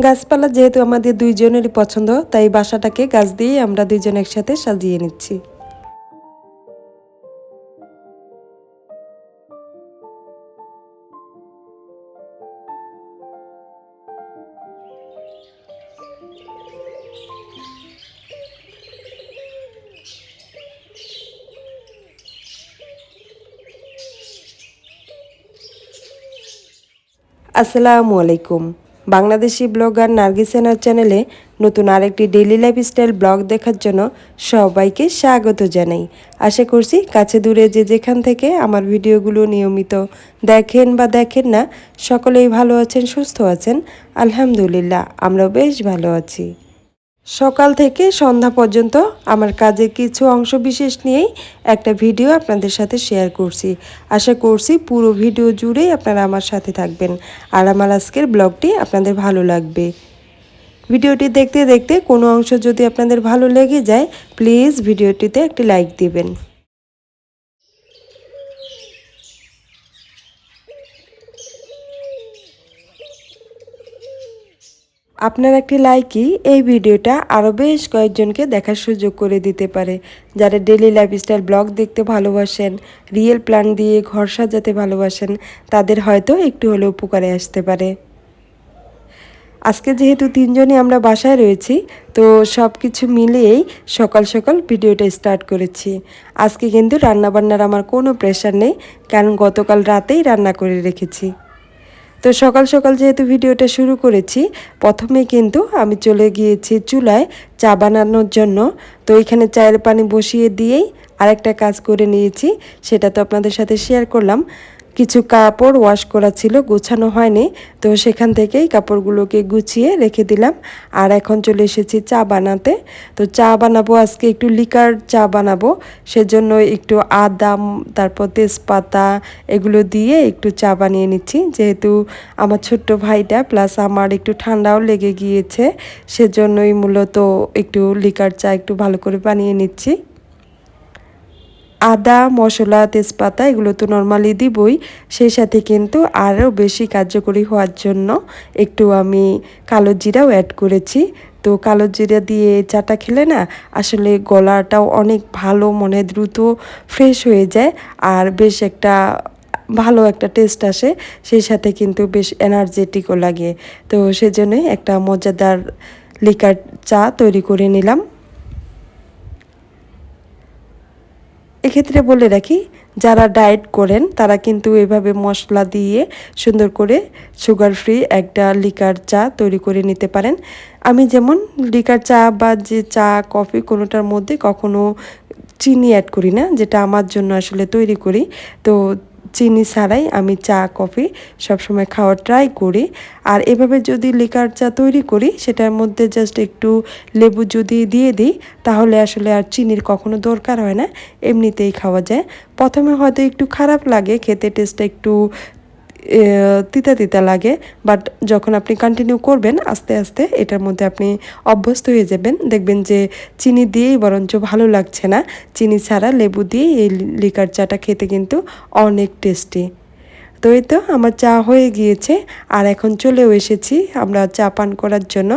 গাছপালা যেহেতু আমাদের দুইজনেরই পছন্দ, তাই বাসাটাকে গাছ দিয়েই আমরা দুইজন একসাথে সাজিয়ে নিচ্ছি। আসসালামু আলাইকুম। বাংলাদেশি ব্লগার নার্গিস&R চ্যানেলে নতুন আরেকটি ডেইলি লাইফস্টাইল ব্লগ দেখার জন্য সবাইকে স্বাগত জানাই। আশা করছি কাছে দূরে যে যেখান থেকে আমার ভিডিওগুলো নিয়মিত দেখেন বা দেখেন না, সকলেই ভালো আছেন, সুস্থ আছেন। আলহামদুলিল্লাহ, আমরাও বেশ ভালো আছি। সকাল থেকে সন্ধ্যা পর্যন্ত আমার কাজের কিছু অংশ বিশেষ নিয়েই একটা ভিডিও আপনাদের সাথে শেয়ার করছি। আশা করছি পুরো ভিডিও জুড়েই আপনারা আমার সাথে থাকবেন আর আমার আজকের ব্লগটি আপনাদের ভালো লাগবে। ভিডিওটি দেখতে দেখতে কোনো অংশ যদি আপনাদের ভালো লেগে যায়, প্লিজ ভিডিওটিতে একটি লাইক দিবেন। আপনার একটি লাইকই এই ভিডিওটা আরও বেশ কয়েকজনকে দেখার সুযোগ করে দিতে পারে। যারা ডেইলি লাইফস্টাইল ব্লগ দেখতে ভালোবাসেন, রিয়েল প্ল্যান দিয়ে ঘর সাজাতে ভালোবাসেন, তাদের হয়তো একটু হলেও উপকারে আসতে পারে। আজকে যেহেতু তিনজনই আমরা বাসায় রয়েছি, তো সব কিছু মিলিয়েই সকাল সকাল ভিডিওটা স্টার্ট করেছি। আজকে কিন্তু রান্নাবান্নার আমার কোনো প্রেশার নেই, কারণ গতকাল রাতেই রান্না করে রেখেছি। তো সকাল সকাল যেহেতু ভিডিওটা শুরু করেছি, প্রথমে কিন্তু আমি চলে গিয়েছি চুলায় চা বানানোর জন্য। তো এখানে চায়ের পানি বসিয়ে দিয়েই আরেকটা কাজ করে নিয়েছি, সেটা তো আপনাদের সাথে শেয়ার করলাম। কিছু কাপড় ওয়াশ করা ছিল, গোছানো হয়নি, তো সেখান থেকেই কাপড়গুলোকে গুছিয়ে রেখে দিলাম। আর এখন চলে এসেছি চা বানাতে। তো চা বানাবো আজকে, একটু লিকার চা বানাবো, সেজন্য একটু আদা, তারপর তেজপাতা এগুলো দিয়ে একটু চা বানিয়ে নিচ্ছি। যেহেতু আমার ছোট্ট ভাইটা প্লাস আমার একটু ঠান্ডাও লেগে গিয়েছে, সেজন্যই মূলত একটু লিকার চা একটু ভালো করে বানিয়ে নিচ্ছি। আদা, মশলা, তেজপাতা এগুলো তো নর্মালি দিবই, সেই সাথে কিন্তু আরও বেশি কার্যকরী হওয়ার জন্য একটু আমি কালো জিরাও অ্যাড করেছি। তো কালো জিরা দিয়ে চাটা খেলে না আসলে গলাটাও অনেক ভালো, মনে দ্রুত ফ্রেশ হয়ে যায় আর বেশ একটা ভালো একটা টেস্ট আসে, সেই সাথে কিন্তু বেশ এনার্জেটিকও লাগে। তো সেজন্যই একটা মজাদার লিকার চা তৈরি করে নিলাম। এক্ষেত্রে বলে রাখি, যারা ডায়েট করেন তারা কিন্তু এভাবে মশলা দিয়ে সুন্দর করে সুগার ফ্রি একটা লিকার চা তৈরি করে নিতে পারেন। আমি যেমন লিকার চা বা যে চা কফি কোনোটার মধ্যে কখনো চিনি অ্যাড করি না, যেটা আমার জন্য আসলে তৈরি করি। তো চিনি ছাড়াই আমি চা কফি সবসময় খাওয়ার ট্রাই করি। আর এভাবে যদি লিকার চা তৈরি করি, সেটার মধ্যে জাস্ট একটু লেবু যদি দিয়ে দিই, তাহলে আসলে আর চিনির কখনো দরকার হয় না, এমনিতেই খাওয়া যায়। প্রথমে হয়তো একটু খারাপ লাগে খেতে, টেস্টটা একটু তিতা তিতা লাগে, বাট যখন আপনি কন্টিনিউ করবেন আস্তে আস্তে এটার মধ্যে আপনি অভ্যস্ত হয়ে যাবেন, দেখবেন যে চিনি দিয়েই বরঞ্চ ভালো লাগছে না, চিনি ছাড়া লেবু দিয়ে এই লিকার চাটা খেতে কিন্তু অনেক টেস্টি। তো এই তো আমার চা হয়ে গিয়েছে আর এখন চলেও এসেছি আমরা চা পান করার জন্য।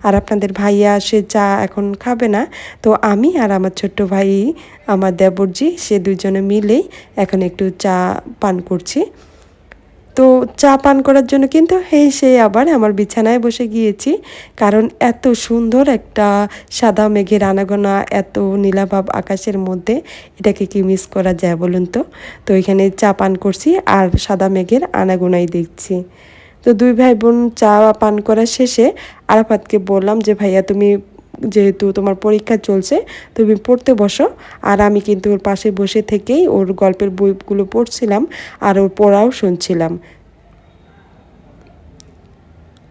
আর আপনাদের ভাইয়া সে চা এখন খাবে না, তো আমি আর আমার ছোট্ট ভাই, আমার দেবরজি, সে দুজনে মিলেই এখন একটু চা পান করছি। তো চা পান করার জন্য কিন্তু সেই আবার আমার বিছানায় বসে গিয়েছি, কারণ এত সুন্দর একটা সাদা মেঘের আনাগোনা, এত নীলাভাব আকাশের মধ্যে, এটাকে কি মিস করা যায় বলুন তো। তো এখানে চা পান করছি আর সাদা মেঘের আনাগোনাই দেখছি। তো দুই ভাই বোন চা পান করার শেষে আরাফাতকে বললাম যে ভাইয়া, তুমি যেহেতু তোমার পরীক্ষা চলছে, তুমি পড়তে বসো। আর আমি কিন্তু ওর পাশে বসে থেকেই ওর গল্পের বইগুলো পড়ছিলাম আর ওর পড়াও শুনছিলাম।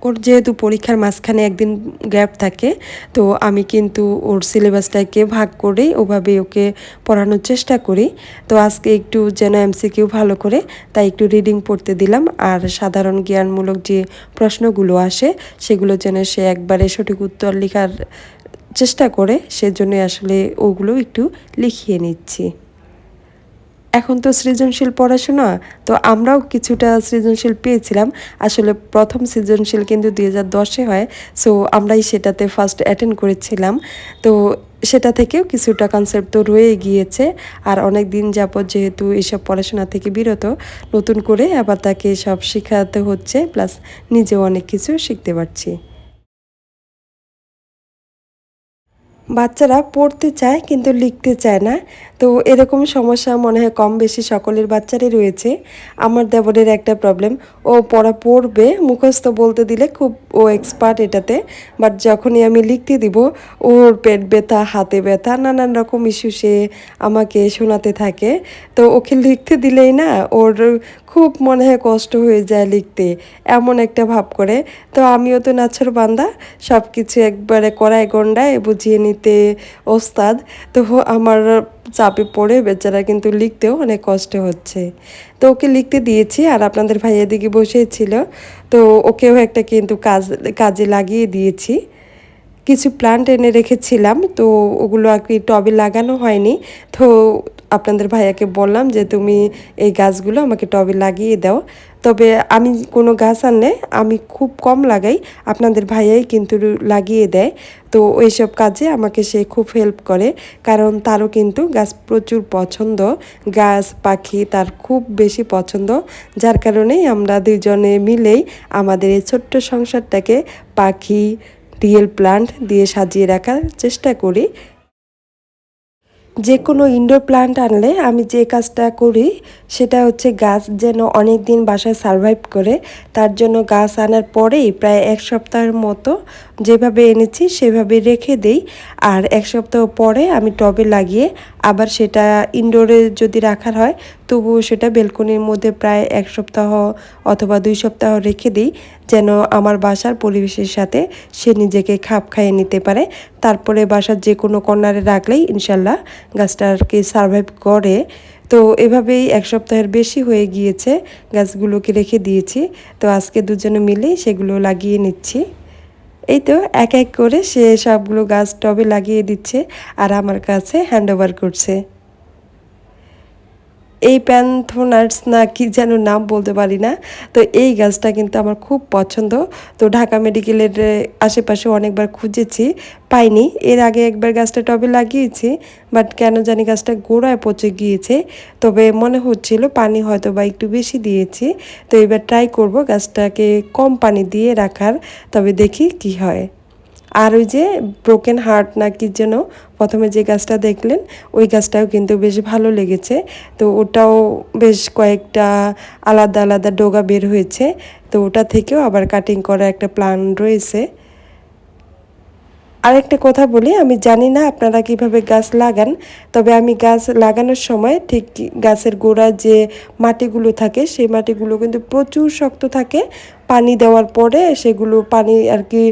ওর যেহেতু পরীক্ষার মাঝখানে একদিন গ্যাপ থাকে, তো আমি কিন্তু ওর সিলেবাসটাকে ভাগ করেই ওভাবে ওকে পড়ানোর চেষ্টা করি। তো আজকে একটু যেন এমসিকিউ ভালো করে, তাই একটু রিডিং পড়তে দিলাম। আর সাধারণ জ্ঞানমূলক যে প্রশ্নগুলো আসে, সেগুলো যেন সে একবারে সঠিক উত্তর লেখার চেষ্টা করে, সেজন্য আসলে ওগুলো একটু লিখিয়ে নিচ্ছি। এখন তো সৃজনশীল পড়াশোনা, তো আমরাও কিছুটা সৃজনশীল পেয়েছিলাম। আসলে প্রথম সৃজনশীল কিন্তু 2010-এ হয়, সো আমরাই সেটাতে ফার্স্ট অ্যাটেন্ড করেছিলাম। তো সেটা থেকেও কিছুটা কনসেপ্ট তো রয়ে গিয়েছে। আর অনেক দিন যাবত যেহেতু এসব পড়াশোনা থেকে বিরত, নতুন করে আবার তাকে সব শেখাতে হচ্ছে, প্লাস নিজেও অনেক কিছু শিখতে পারছি। বাচ্চারা পড়তে চায় কিন্তু লিখতে চায় না। তো এরকম সমস্যা মনে হয় কম বেশি সকলের বাচ্চারই রয়েছে। আমার দেবরের একটা প্রবলেম, ও পড়া পড়বে, মুখস্থ বলতে দিলে খুব ও এক্সপার্ট এটাতে। বাট যখনই আমি লিখতে দিব, ওর পেট ব্যথা, হাতে ব্যথা, নানান রকম ইস্যু সে আমাকে শোনাতে থাকে। তো ওকে লিখতে দিলেই না ওর খুব মনে হয় কষ্ট হয়ে যায় লিখতে, এমন একটা ভাব করে। তো আমিও তো নাছোড় বান্দা, সব কিছু একবারে কড়ায় গন্ডায় বুঝিয়ে নিতে ওস্তাদ। তো আমার চাপে পড়ে বেচারা কিন্তু লিখতেও অনেক কষ্ট হচ্ছে। তো ওকে লিখতে দিয়েছি, আর আপনাদের ভাইয়া দিকে বসেছিল, তো ওকেও একটা কিন্তু কাজে লাগিয়ে দিয়েছি। কিছু প্লান্ট এনে রেখেছিলাম, তো ওগুলো আর কি টবে লাগানো হয়নি। তো আপনাদের ভাইয়াকে বললাম যে তুমি এই গাছগুলো আমাকে টবে লাগিয়ে দাও। তবে আমি কোনো গাছ আনলে আমি খুব কম লাগাই, আপনাদের ভাইয়াই কিন্তু লাগিয়ে দেয়। তো ওইসব কাজে আমাকে সে খুব হেল্প করে, কারণ তারও কিন্তু গাছ প্রচুর পছন্দ, গাছ পাখি তার খুব বেশি পছন্দ। যার কারণেই আমরা দুজনে মিলেই আমাদের এই ছোট্ট সংসারটাকে পাখি, রিয়েল প্লান্ট দিয়ে সাজিয়ে রাখার চেষ্টা করি। যে কোনো ইনডোর প্লান্ট আনলে আমি যে কাজটা করি সেটা হচ্ছে গাছ যেন অনেক দিন বাসায় সারভাইভ করে। তার জন্য গাছ আনার পরেই প্রায় 1 সপ্তাহের মতো যেভাবে এনেছি সেভাবে রেখে দেই। আর 1 সপ্তাহ পরে আমি টবে লাগিয়ে আবার সেটা ইনডোরে যদি রাখার হয় তবুও সেটা বেলকনির মধ্যে প্রায় 1 সপ্তাহ অথবা 2 সপ্তাহ রেখে দিই, যেন আমার বাসার পরিবেশের সাথে সে নিজেকে খাপ খাইয়ে নিতে পারে। তারপরে বাসার যে কোনো কর্নারে রাখলেই ইনশাল্লাহ গাছটা আর কি সারভাইভ করে। তো এভাবেই 1 সপ্তাহের বেশি হয়ে গিয়েছে গাছগুলোকে রেখে দিয়েছি। তো আজকে দুজনে মিলেই সেগুলো লাগিয়ে নিচ্ছি। এই তো এক এক করে সে সবগুলো গাছ টবে লাগিয়ে দিচ্ছে আর আমার কাছে হ্যান্ড ওভার করছে। এই প্যান্থোনার্স না কি যেন নাম বলতে পারি না। তো এই গাছটা কিন্তু আমার খুব পছন্দ। তো ঢাকা মেডিকেলের আশেপাশে অনেকবার খুঁজেছি, পাইনি। এর আগে একবার গাছটা টবে লাগিয়েছি, বাট কেন জানি গাছটা গোড়ায় পচে গিয়েছে। তবে মনে হচ্ছিল পানি হয়তো বা একটু বেশি দিয়েছি। তো এবার ট্রাই করব গাছটাকে কম পানি দিয়ে রাখার, তবে দেখি কি হয়। আর ওই যে ব্রোকেন হার্ট না কি যেন প্রথমে যে গাছটা দেখলেন, ওই গাছটাও কিন্তু বেশ ভালো লেগেছে। তো ওটাও বেশ কয়েকটা আলাদা আলাদা ডগা বের হয়েছে। তো ওটা থেকেও আবার কাটিং করা একটা প্ল্যান রয়েছে। আরেকটা কথা বলি, আমি জানি না আপনারা কিভাবে গাছ লাগান, তবে আমি গাছ লাগানোর সময় ঠিক গাছের গোড়ায় যে মাটিগুলো থাকে সেই মাটিগুলো কিন্তু প্রচুর শক্ত থাকে। পানি দেওয়ার পরে সেগুলো পানি আর কি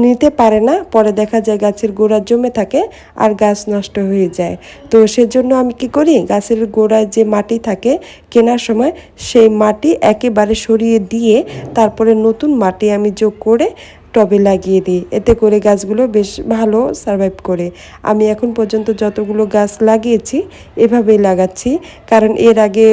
নিতে পারে না, পরে দেখা যায় গাছের গোড়া জমে থাকে আর গাছ নষ্ট হয়ে যায়। তো সেজন্য আমি কি করি, গাছের গোড়ায় যে মাটি থাকে কেনার সময় সেই মাটি একেবারে সরিয়ে দিয়ে তারপরে নতুন মাটি আমি যোগ করে টবে লাগিয়ে দিই। এতে করে গাছগুলো বেশ ভালো সারভাইভ করে। আমি এখন পর্যন্ত যতগুলো গাছ লাগিয়েছি এভাবেই লাগাচ্ছি, কারণ এর আগে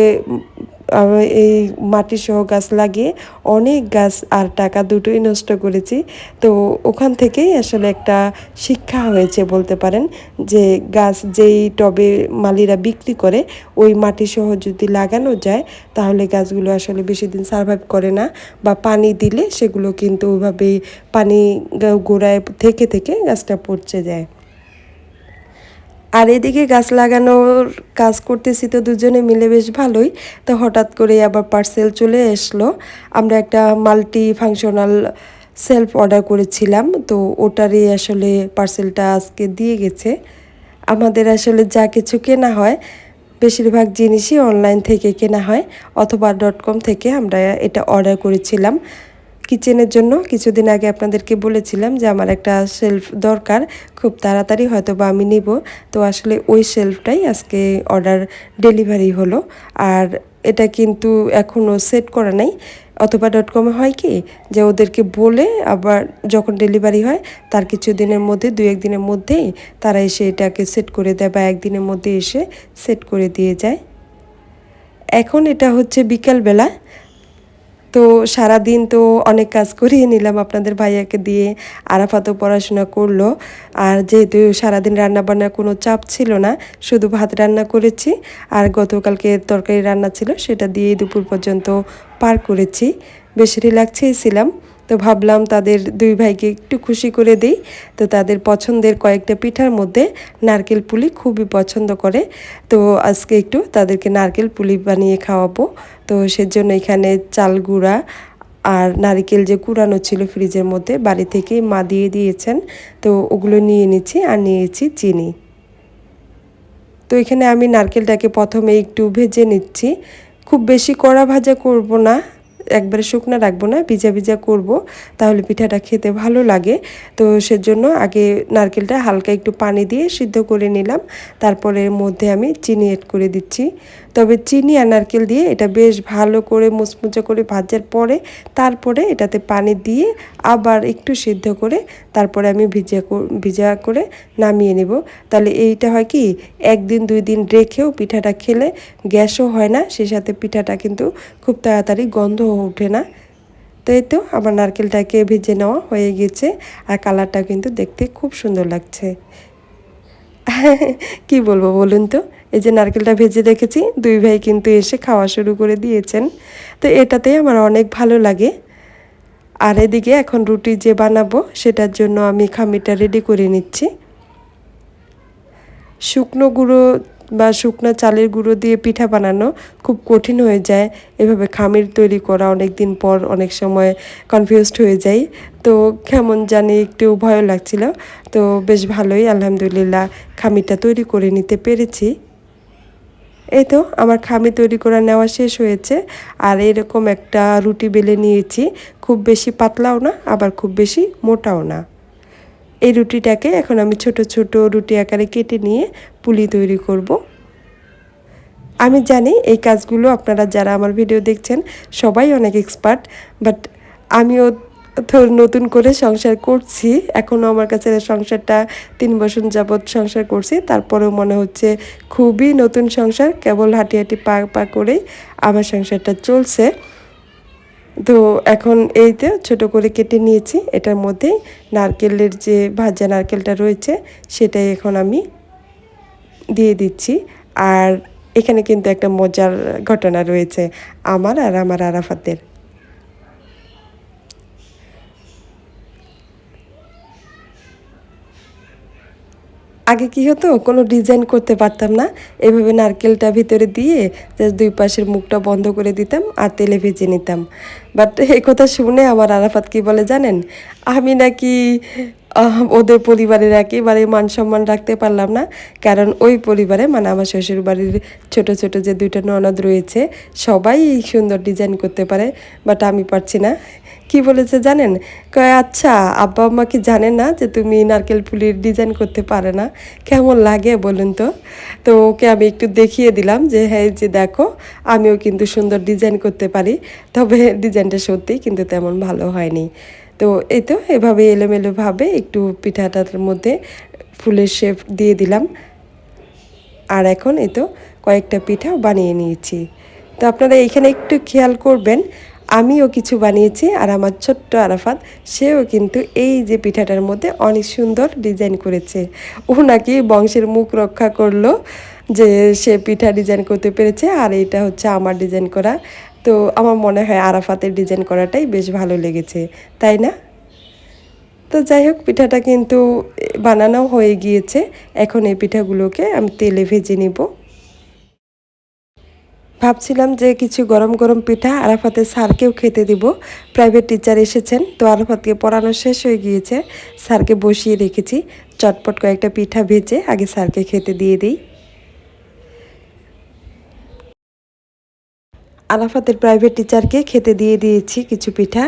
এই মাটিসহ গাছ লাগিয়ে অনেক গাছ আর টাকা দুটোই নষ্ট করেছি। তো ওখান থেকেই আসলে একটা শিক্ষা হয়েছে বলতে পারেন, যে গাছ যেই টবে মালিরা বিক্রি করে ওই মাটিসহ যদি লাগানো যায় তাহলে গাছগুলো আসলে বেশি দিন সারভাইভ করে না, বা পানি দিলে সেগুলো কিন্তু ওইভাবেই পানি গোড়ায় থেকে থেকে গাছটা পচে যায়। আর এদিকে গাছ লাগানোর কাজ করতেছি তো দুজনে মিলে বেশ ভালোই। তো হঠাৎ করে আবার পার্সেল চলে আসলো। আমরা একটা মাল্টি ফাংশনাল সেলফ অর্ডার করেছিলাম, তো ওটারই আসলে পার্সেলটা আজকে দিয়ে গেছে। আমাদের আসলে যা কিছু কেনা হয় বেশিরভাগ জিনিসই অনলাইন থেকে কেনা হয়, অথবা .com থেকে আমরা এটা অর্ডার করেছিলাম কিচেনের জন্য। কিছুদিন আগে আপনাদেরকে বলেছিলাম যে আমার একটা শেলফ দরকার, খুব তাড়াতাড়ি হয়তো বা আমি নিব। তো আসলে ওই শেলফটাই আজকে অর্ডার ডেলিভারি হলো। আর এটা কিন্তু এখনও সেট করা নাই, অথবা .com-এ হয় কি যে ওদেরকে বলে আবার যখন ডেলিভারি হয় তার কিছু দিনের মধ্যে 2-1 দিনের মধ্যেই তারা এসে এটাকে সেট করে দেয়, বা একদিনের মধ্যে এসে সেট করে দিয়ে যায়। এখন এটা হচ্ছে বিকালবেলা। তো সারাদিন তো অনেক কাজ করিয়ে নিলাম আপনাদের ভাইয়াকে দিয়ে। আরাফাতও পড়াশোনা করলো। আর যেহেতু সারাদিন রান্নাবান্নার কোনো চাপ ছিল না, শুধু ভাত রান্না করেছি আর গতকালকে তরকারি রান্না ছিল, সেটা দিয়েই দুপুর পর্যন্ত পার করেছি। বেশ রিল্যাক্সেই ছিলাম। তো ভাবলাম তাদের দুই ভাইকে একটু খুশি করে দিই। তো তাদের পছন্দের কয়েকটা পিঠার মধ্যে নারকেল পুলি খুবই পছন্দ করে। তো আজকে একটু তাদেরকে নারকেল পুলি বানিয়ে খাওয়াবো। তো সেজন্য এখানে চাল গুঁড়া আর নারকেল যে কুড়ানো ছিল ফ্রিজের মধ্যে, বাড়ি থেকেই মা দিয়ে দিয়েছেন। তো ওগুলো নিয়ে নিচ্ছি আর নিয়েছি চিনি। তো এখানে আমি নারকেলটাকে প্রথমে একটু ভেজে নিচ্ছি। খুব বেশি কড়া ভাজা করব না, একবারে শুকনো রাখবো না, ভিজা ভিজা করব, তাহলে পিঠাটা খেতে ভালো লাগে। তো সেজন্য আগে নারকেলটা হালকা একটু পানি দিয়ে সিদ্ধ করে নিলাম। তারপরে এর মধ্যে আমি চিনি অ্যাড করে দিচ্ছি। তবে চিনি আর নারকেল দিয়ে এটা বেশ ভালো করে মুচমুচে করে ভাজার পরে তারপরে এটাতে পানি দিয়ে আবার একটু সিদ্ধ করে তারপরে আমি ভিজা করে নামিয়ে নেব। তাহলে এইটা হয় কি, একদিন দুই দিন রেখেও পিঠাটা খেলে গ্যাসও হয় না, সেই সাথে পিঠাটা কিন্তু খুব তাড়াতাড়ি গন্ধ ওঠে না। তো এই তো আমার নারকেলটাকে ভেজে নেওয়া হয়ে গেছে আর কালারটা কিন্তু দেখতে খুব সুন্দর লাগছে। কি বলবো বলুন তো, এই যে নারকেলটা ভেজে রেখেছি, দুই ভাই কিন্তু এসে খাওয়া শুরু করে দিয়েছেন। তো এটাতেই আমার অনেক ভালো লাগে। আর এদিকে এখন রুটি যে বানাবো সেটার জন্য আমি খামিরটা রেডি করে নিচ্ছি। শুকনো গুঁড়ো বা শুকনো চালের গুঁড়ো দিয়ে পিঠা বানানো খুব কঠিন হয়ে যায়। এভাবে খামির তৈরি করা অনেক দিন পর অনেক সময় কনফিউজড হয়ে যাই। তো কেমন জানি একটু ভয় লাগছিল। তো বেশ ভালোই আলহামদুলিল্লাহ খামিরটা তৈরি করে নিতে পেরেছি। এই তো আমার খামি তৈরি করা নেওয়া শেষ হয়েছে। আর এরকম একটা রুটি বেলে নিয়েছি, খুব বেশি পাতলাও না আবার খুব বেশি মোটাও না। এই রুটিটাকে এখন আমি ছোট ছোট রুটি আকারে কেটে নিয়ে পুলি তৈরি করব। আমি জানি এই কাজগুলো আপনারা যারা আমার ভিডিও দেখছেন সবাই অনেক এক্সপার্ট, বাট আমিও তো নতুন করে সংসার করছি। এখনও আমার কাছে সংসারটা 3 বছর যাবৎ সংসার করছি, তারপরেও মনে হচ্ছে খুবই নতুন সংসার, কেবল হাঁটি হাঁটি পা পা করেই আমার সংসারটা চলছে। তো এখন এইতে ছোট করে কেটে নিয়েছি, এটার মধ্যে নারকেলের যে ভাজা নারকেলটা রয়েছে সেটাই এখন আমি দিয়ে দিচ্ছি। আর এখানে কিন্তু একটা মজার ঘটনা রয়েছে আমার আর আমার আরাফাতের। আগে কি হতো, কোনো ডিজাইন করতে পারতাম না, এভাবে নারকেলটা ভিতরে দিয়ে জাস্ট দুই পাশের মুখটা বন্ধ করে দিতাম আর তেলে ভেজে নিতাম। বাট এই কথা শুনে আমার আরাফাত কি বলে জানেন, আমি নাকি ওদের পরিবারের একেবারে মান সম্মান রাখতে পারলাম না। কারণ ওই পরিবারে মানে আমার শ্বশুর বাড়ির ছোট ছোট যে দুইটা ননদ রয়েছে সবাই এই সুন্দর ডিজাইন করতে পারে, বাট আমি পারছি না। কি বলেছে জানেন, কয় আচ্ছা আব্বা আম্মা কি জানে না যে তুমি নারকেল ফুলির ডিজাইন করতে পারে না? কেমন লাগে বলুন তো। তো ওকে আমি একটু দেখিয়ে দিলাম যে হ্যাঁ যে দেখো আমিও কিন্তু সুন্দর ডিজাইন করতে পারি, তবে ডিজাইনটা সত্যিই কিন্তু তেমন ভালো হয়নি। তো এই তো এভাবে এলোমেলোভাবে একটু পিঠাটার মধ্যে ফুলের শেপ দিয়ে দিলাম। আর এখন এই তো কয়েকটা পিঠা বানিয়ে নিয়েছি। তো আপনারা এখানে একটু খেয়াল করবেন, আমিও কিছু বানিয়েছি আর আমার ছোট্ট আরাফাত সেও কিন্তু এই যে পিঠাটার মধ্যে অনেক সুন্দর ডিজাইন করেছে। ও নাকি বংশের মুখ রক্ষা করলো যে সে পিঠা ডিজাইন করতে পেরেছে, আর এটা হচ্ছে আমার ডিজাইন করা। তো আমার মনে হয় আরাফাতের ডিজাইন করাটাই বেশ ভালো লেগেছে, তাই না? তো যাই হোক পিঠাটা কিন্তু বানানো হয়ে গিয়েছে। এখন এই পিঠাগুলোকে আমি তেলে ভেজে নিব। ভাবছিলাম যে কিছু গরম গরম পিঠা আরাফাতের স্যারকেও খেতে দিব। প্রাইভেট টিচার এসেছেন, তো আরাফাতকে পড়ানো শেষ হয়ে গিয়েছে, স্যারকে বসিয়ে রেখেছি। চটপট কয়েকটা পিঠা ভেজে আগে স্যারকে খেতে দিয়ে দিই। আরাফাতের প্রাইভেট টিচারকে খেতে দিয়ে দিয়েছি কিছু পিঠা,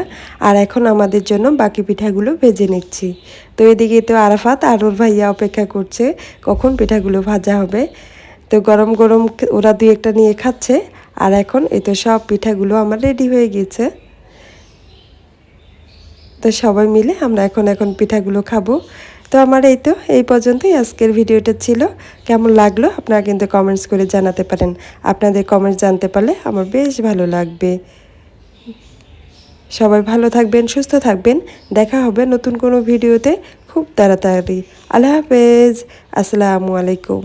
আর এখন আমাদের জন্য বাকি পিঠাগুলো ভেজে নিচ্ছি। তো এদিকে তো আরাফাত আর ওর ভাইয়া অপেক্ষা করছে কখন পিঠাগুলো ভাজা হবে। তো গরম গরম ওরা দুই একটা নিয়ে খাচ্ছে। আর এখন এই তো সব পিঠাগুলো আমার রেডি হয়ে গেছে। তো সবাই মিলে আমরা এখন পিঠাগুলো খাবো। তো আমার এই পর্যন্তই আজকের ভিডিওটা ছিল। কেমন লাগলো আপনারা কিন্তু কমেন্টস করে জানাতে পারেন। আপনাদের কমেন্টস জানতে পারলে আমার বেশ ভালো লাগবে। সবাই ভালো থাকবেন, সুস্থ থাকবেন। দেখা হবে নতুন কোনো ভিডিওতে খুব তাড়াতাড়ি। আল্লাহ হাফেজ। আসসালামু আলাইকুম।